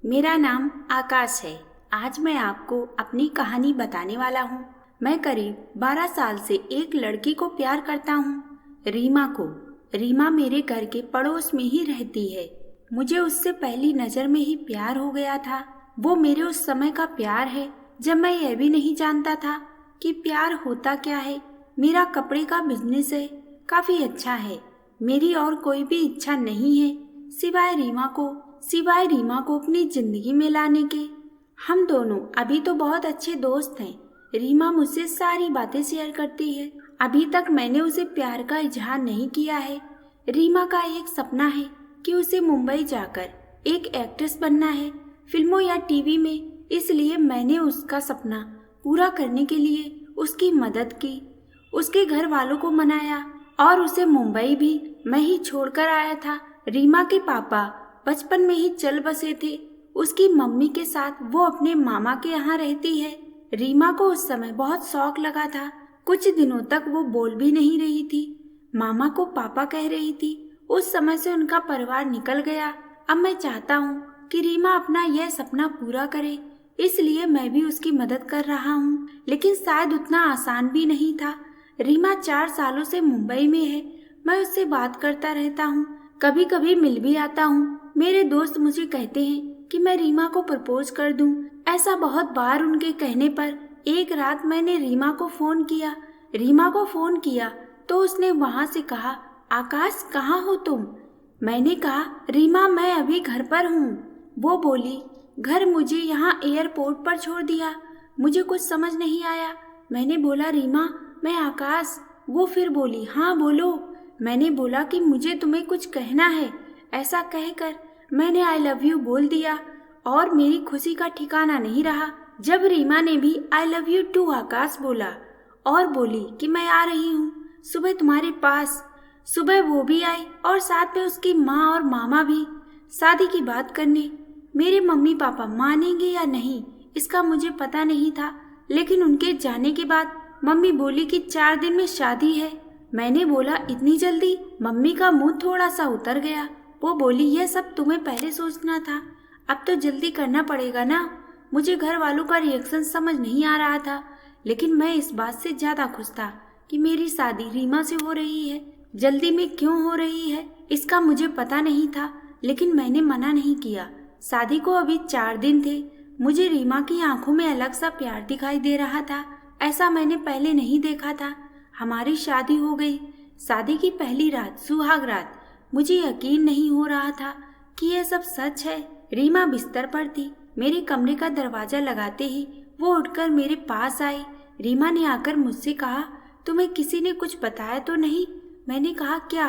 मेरा नाम आकाश है। आज मैं आपको अपनी कहानी बताने वाला हूँ। मैं करीब 12 साल से एक लड़की को प्यार करता हूँ, रीमा को। रीमा मेरे घर के पड़ोस में ही रहती है। मुझे उससे पहली नज़र में ही प्यार हो गया था। वो मेरे उस समय का प्यार है जब मैं यह भी नहीं जानता था कि प्यार होता क्या है। मेरा कपड़े का बिजनेस है, काफ़ी अच्छा है। मेरी और कोई भी इच्छा नहीं है सिवाय रीमा को अपनी जिंदगी में लाने के। हम दोनों अभी तो बहुत अच्छे दोस्त हैं। रीमा मुझसे सारी बातें शेयर करती है। अभी तक मैंने उसे प्यार का इजहार नहीं किया है। रीमा का एक सपना है कि उसे मुंबई जाकर एक एक्ट्रेस बनना है, फिल्मों या टीवी में। इसलिए मैंने उसका सपना पूरा करने के लिए उसकी मदद की, उसके घर वालों को मनाया और उसे मुंबई भी मैं ही छोड़कर आया था। रीमा के पापा बचपन में ही चल बसे थे। उसकी मम्मी के साथ वो अपने मामा के यहाँ रहती है। रीमा को उस समय बहुत शौक लगा था। कुछ दिनों तक वो बोल भी नहीं रही थी, मामा को पापा कह रही थी। उस समय से उनका परिवार निकल गया। अब मैं चाहता हूँ कि रीमा अपना यह सपना पूरा करे, इसलिए मैं भी उसकी मदद कर रहा हूँ। लेकिन शायद उतना आसान भी नहीं था। रीमा 4 सालों से मुंबई में है। मैं उससे बात करता रहता हूँ, कभी कभी मिल भी आता हूँ। मेरे दोस्त मुझे कहते हैं कि मैं रीमा को प्रपोज कर दूं। ऐसा बहुत बार उनके कहने पर एक रात मैंने रीमा को फोन किया तो उसने वहां से कहा, आकाश कहाँ हो तुम? मैंने कहा, रीमा मैं अभी घर पर हूँ। वो बोली, घर मुझे यहाँ एयरपोर्ट पर छोड़ दिया। मुझे कुछ समझ नहीं आया। मैंने बोला, रीमा मैं आकाश। वो फिर बोली, हाँ बोलो। मैंने बोला कि मुझे तुम्हें कुछ कहना है। ऐसा कहकर मैंने आई लव यू बोल दिया और मेरी खुशी का ठिकाना नहीं रहा जब रीमा ने भी आई लव यू टू आकाश बोला और बोली कि मैं आ रही हूँ सुबह तुम्हारे पास। सुबह वो भी आई और साथ में उसकी माँ और मामा भी, शादी की बात करने। मेरे मम्मी पापा मानेंगे या नहीं इसका मुझे पता नहीं था, लेकिन उनके जाने के बाद मम्मी बोली कि 4 दिन में शादी है। मैंने बोला, इतनी जल्दी? मम्मी का मुंह थोड़ा सा उतर गया। वो बोली, यह सब तुम्हें पहले सोचना था, अब तो जल्दी करना पड़ेगा ना। मुझे घर वालों का रिएक्शन समझ नहीं आ रहा था, लेकिन मैं इस बात से ज्यादा खुश था कि मेरी शादी रीमा से हो रही है। जल्दी में क्यों हो रही है इसका मुझे पता नहीं था, लेकिन मैंने मना नहीं किया। शादी को अभी 4 दिन थे। मुझे रीमा की आंखों में अलग सा प्यार दिखाई दे रहा था, ऐसा मैंने पहले नहीं देखा था। हमारी शादी हो गई। शादी की पहली रात, सुहाग रात। मुझे यकीन नहीं हो रहा था कि यह सब सच है। रीमा बिस्तर पर थी। मेरे कमरे का दरवाजा लगाते ही वो उठकर मेरे पास आई। रीमा ने आकर मुझसे कहा, तुम्हें किसी ने कुछ बताया तो नहीं? मैंने कहा, क्या?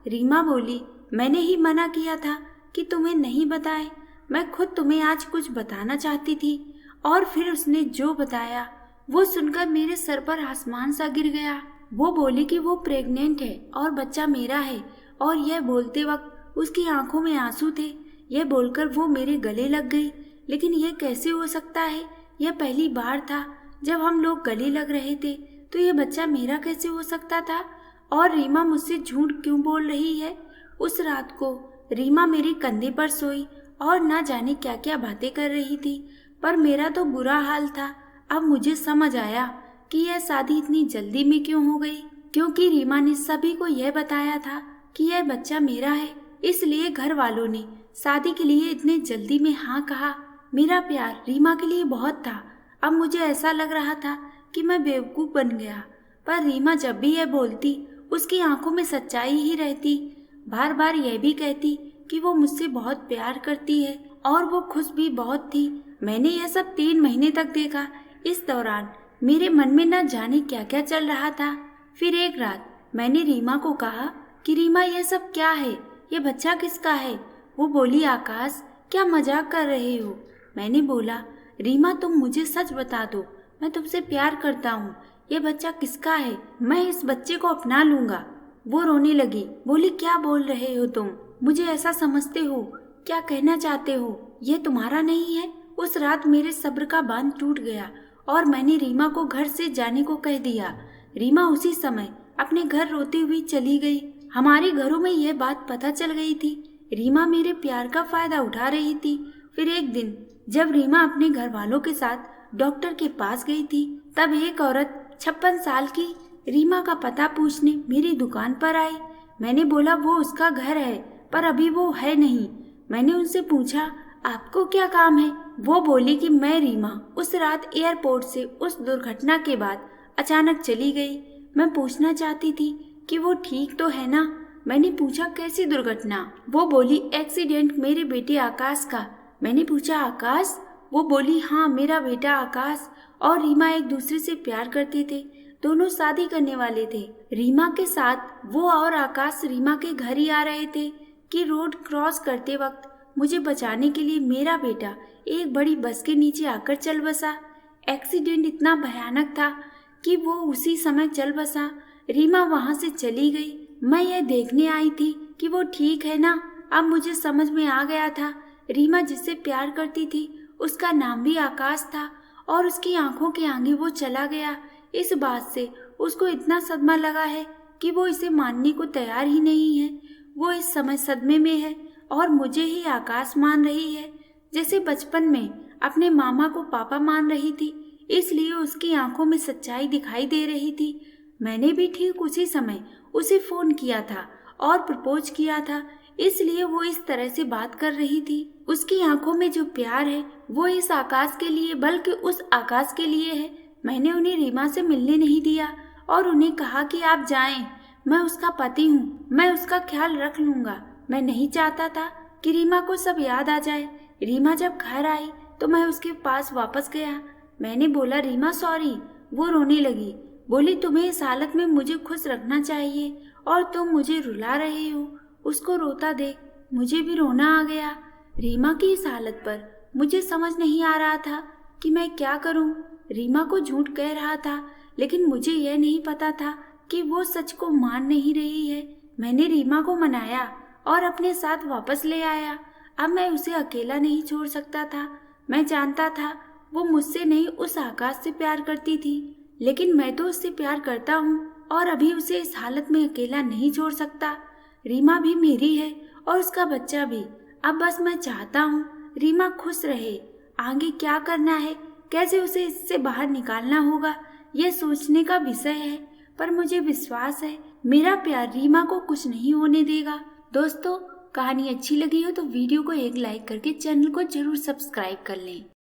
रीमा बोली, मैंने ही मना किया था कि तुम्हें नहीं बताए। मैं खुद तुम्हें आज कुछ बताना चाहती थी। और फिर उसने जो बताया वो सुनकर मेरे सर पर आसमान सा गिर गया। वो बोली कि वो प्रेग्नेंट है और बच्चा मेरा है, और यह बोलते वक्त उसकी आंखों में आंसू थे। यह बोलकर वो मेरे गले लग गई। लेकिन यह कैसे हो सकता है? यह पहली बार था जब हम लोग गले लग रहे थे, तो यह बच्चा मेरा कैसे हो सकता था? और रीमा मुझसे झूठ क्यों बोल रही है? उस रात को रीमा मेरे कंधे पर सोई और ना जाने क्या क्या बातें कर रही थी, पर मेरा तो बुरा हाल था। अब मुझे समझ आया कि यह शादी इतनी जल्दी में क्यों हो गई, क्योंकि रीमा ने सभी को यह बताया था कि यह बच्चा मेरा है। इसलिए घर वालों ने शादी के लिए इतने जल्दी में हाँ कहा। मेरा प्यार रीमा के लिए बहुत था। अब मुझे ऐसा लग रहा था कि मैं बेवकूफ़ बन गया, पर रीमा जब भी यह बोलती उसकी आंखों में सच्चाई ही रहती। बार बार यह भी कहती कि वो मुझसे बहुत प्यार करती है और वो खुश भी बहुत थी। मैंने यह सब 3 महीने तक देखा। इस दौरान मेरे मन में न जाने क्या क्या चल रहा था। फिर एक रात मैंने रीमा को कहा कि रीमा यह सब क्या है, ये बच्चा किसका है? वो बोली, आकाश क्या मजाक कर रहे हो? मैंने बोला, रीमा तुम मुझे सच बता दो, मैं तुमसे प्यार करता हूँ। ये बच्चा किसका है? मैं इस बच्चे को अपना लूंगा। वो रोने लगी, बोली, क्या बोल रहे हो तुम? मुझे ऐसा समझते हो? क्या कहना चाहते हो? यह तुम्हारा नहीं है। उस रात मेरे सब्र का बांध टूट गया और मैंने रीमा को घर से जाने को कह दिया। रीमा उसी समय अपने घर रोती हुई चली गई। हमारे घरों में यह बात पता चल गई थी। रीमा मेरे प्यार का फायदा उठा रही थी। फिर एक दिन जब रीमा अपने घर वालों के साथ डॉक्टर के पास गई थी, तब एक औरत 56 साल की रीमा का पता पूछने मेरी दुकान पर आई। मैंने बोला वो उसका घर है, पर अभी वो है नहीं। मैंने उनसे पूछा, आपको क्या काम है? वो बोली कि मैं रीमा उस रात एयरपोर्ट से उस दुर्घटना के बाद अचानक चली गई। मैं पूछना चाहती थी कि वो ठीक तो है ना। मैंने पूछा, कैसी दुर्घटना? वो बोली, एक्सीडेंट मेरे बेटे आकाश का। मैंने पूछा, आकाश? वो बोली, हाँ, मेरा बेटा आकाश और रीमा एक दूसरे से प्यार करते थे, दोनों शादी करने वाले थे। रीमा के साथ वो और आकाश रीमा के घर ही आ रहे थे कि रोड क्रॉस करते वक्त मुझे बचाने के लिए मेरा बेटा एक बड़ी बस के नीचे आकर चल बसा। एक्सीडेंट इतना भयानक था कि वो उसी समय चल बसा। रीमा वहां से चली गई। मैं यह देखने आई थी कि वो ठीक है ना। अब मुझे समझ में आ गया था, रीमा जिससे प्यार करती थी उसका नाम भी आकाश था और उसकी आंखों के आगे वो चला गया। इस बात से उसको इतना सदमा लगा है कि वो इसे मानने को तैयार ही नहीं है। वो इस समय सदमे में है और मुझे ही आकाश मान रही है, जैसे बचपन में अपने मामा को पापा मान रही थी। इसलिए उसकी आंखों में सच्चाई दिखाई दे रही थी। मैंने भी ठीक उसी समय उसे फोन किया था और प्रपोज किया था, इसलिए वो इस तरह से बात कर रही थी। उसकी आंखों में जो प्यार है वो इस आकाश के लिए, बल्कि उस आकाश के लिए है। मैंने उन्हें रीमा से मिलने नहीं दिया और उन्हें कहा कि आप जाएं, मैं उसका पति हूँ, मैं उसका ख्याल रख लूंगा। मैं नहीं चाहता था कि रीमा को सब याद आ जाए। रीमा जब घर आई तो मैं उसके पास वापस गया। मैंने बोला, रीमा सॉरी। वो रोने लगी, बोली, तुम्हें इस हालत में मुझे खुश रखना चाहिए और तुम मुझे रुला रहे हो। उसको रोता देख मुझे भी रोना आ गया। रीमा की इस हालत पर मुझे समझ नहीं आ रहा था कि मैं क्या करूं। रीमा को झूठ कह रहा था, लेकिन मुझे यह नहीं पता था कि वो सच को मान नहीं रही है। मैंने रीमा को मनाया और अपने साथ वापस ले आया। अब मैं उसे अकेला नहीं छोड़ सकता था। मैं जानता था वो मुझसे नहीं उस आकाश से प्यार करती थी, लेकिन मैं तो उससे प्यार करता हूँ और अभी उसे इस हालत में अकेला नहीं छोड़ सकता। रीमा भी मेरी है और उसका बच्चा भी। अब बस मैं चाहता हूँ रीमा खुश रहे। आगे क्या करना है, कैसे उसे इससे बाहर निकालना होगा, यह सोचने का विषय है, पर मुझे विश्वास है मेरा प्यार रीमा को कुछ नहीं होने देगा। दोस्तों, कहानी अच्छी लगी हो तो वीडियो को एक लाइक करके चैनल को जरूर सब्सक्राइब कर लें।